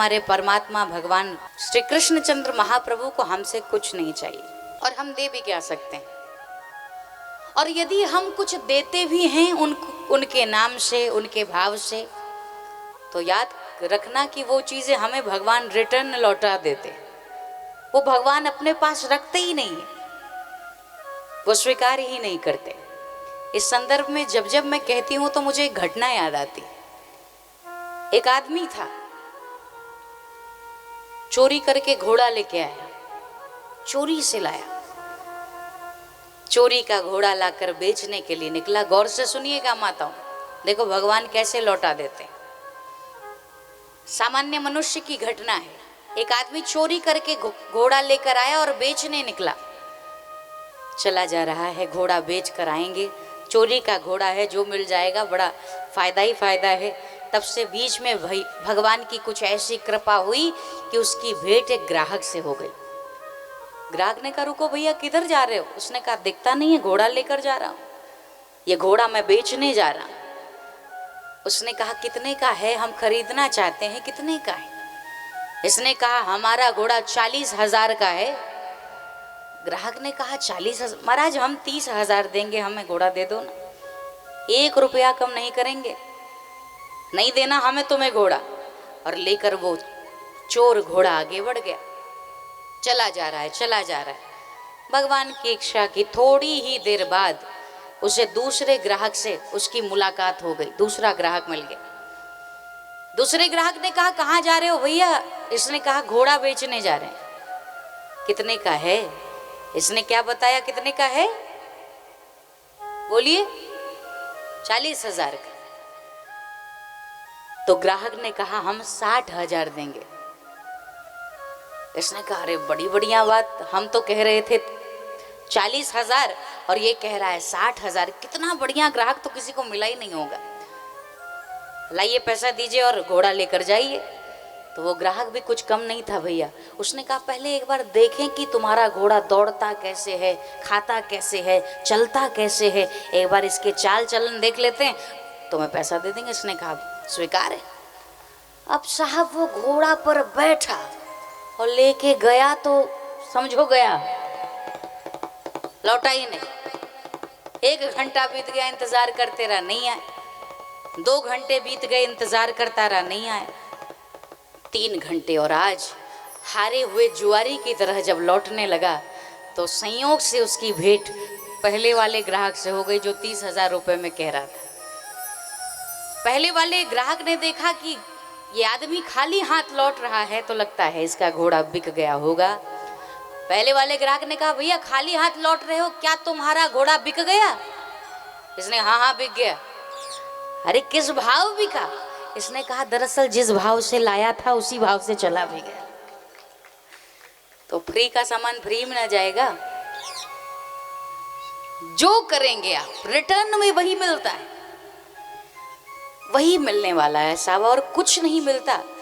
हमारे परमात्मा भगवान श्री कृष्णचंद्र महाप्रभु को हमसे कुछ नहीं चाहिए और हम दे भी क्या सकते हैं। और यदि हम कुछ देते भी हैं उनके नाम से, उनके भाव से, तो याद रखना कि वो चीजें हमें भगवान रिटर्न लौटा देते। वो भगवान अपने पास रखते ही नहीं है, वो स्वीकार ही नहीं करते। इस संदर्भ में जब जब मैं कहती हूं तो मुझे एक घटना याद आती। एक आदमी था, चोरी करके घोड़ा लेके आया, चोरी से लाया, चोरी का घोड़ा लाकर बेचने के लिए निकला। गौर से सुनिएगा माताओं, देखो भगवान कैसे लौटा देते हैं। सामान्य मनुष्य की घटना है। एक आदमी चोरी करके घोड़ा लेकर आया और बेचने निकला। चला जा रहा है, घोड़ा बेच कर आएंगे, चोरी का घोड़ा है, जो मिल जाएगा बड़ा फायदा ही फायदा है। तब से बीच में भगवान की कुछ ऐसी कृपा हुई कि उसकी भेंट एक ग्राहक से हो गई। ग्राहक ने कहा, रुको भैया किधर जा रहे हो? उसने कहा, दिखता नहीं है, घोड़ा लेकर जा रहा हूं, ये घोड़ा मैं बेचने जा रहा हूं। उसने कहा, कितने का है? हम खरीदना चाहते हैं, कितने का है? इसने कहा, हमारा घोड़ा 40,000 का है। ग्राहक ने कहा, 40,000? महाराज हम 30,000 देंगे, हमें घोड़ा दे दो ना, 1 रुपया कम नहीं करेंगे। नहीं देना हमें तुम्हें घोड़ा। और लेकर वो चोर घोड़ा आगे बढ़ गया, चला जा रहा है, चला जा रहा है। भगवान की इच्छा की थोड़ी ही देर बाद उसे दूसरे ग्राहक से उसकी मुलाकात हो गई, दूसरा ग्राहक मिल गया। दूसरे ग्राहक ने कहा, कहाँ जा रहे हो भैया? इसने कहा, घोड़ा बेचने जा रहे हैं। कितने का है? इसने क्या बताया कितने का है? बोलिए, 40,000 का। तो ग्राहक ने कहा, हम 60,000 देंगे। इसने कहा, अरे बड़ी बढ़िया बात, हम तो कह रहे थे 40,000 और ये कह रहा है 60,000। कितना बढ़िया ग्राहक, तो किसी को मिला ही नहीं होगा। लाइए पैसा दीजिए और घोड़ा लेकर जाइए। तो वो ग्राहक भी कुछ कम नहीं था भैया। उसने कहा, पहले एक बार देखें कि तुम्हारा घोड़ा दौड़ता कैसे है, खाता कैसे है, चलता कैसे है, एक बार इसके चाल चलन देख लेते हैं, तुम्हें पैसा दे देंगे। इसने कहा, स्वीकार है। अब साहब वो घोड़ा पर बैठा और लेके गया तो समझो गया, लौटा ही नहीं। 1 घंटा बीत गया, इंतजार करते रहा, नहीं आए। 2 घंटे बीत गए, इंतजार करता रहा, नहीं आए। 3 घंटे, और आज हारे हुए जुआरी की तरह जब लौटने लगा तो संयोग से उसकी भेंट पहले वाले ग्राहक से हो गई, जो 30,000 रुपये में कह रहा था। पहले वाले ग्राहक ने देखा कि ये आदमी खाली हाथ लौट रहा है, तो लगता है इसका घोड़ा बिक गया होगा। पहले वाले ग्राहक ने कहा, भैया खाली हाथ लौट रहे हो, क्या तुम्हारा घोड़ा बिक गया? इसने, हाँ हाँ बिक गया। अरे किस भाव बिका? इसने कहा, दरअसल जिस भाव से लाया था उसी भाव से चला भी गया। तो फ्री का सामान फ्री में ना जाएगा। जो करेंगे आप रिटर्न में वही मिलता है, वही मिलने वाला है साहब, और कुछ नहीं मिलता।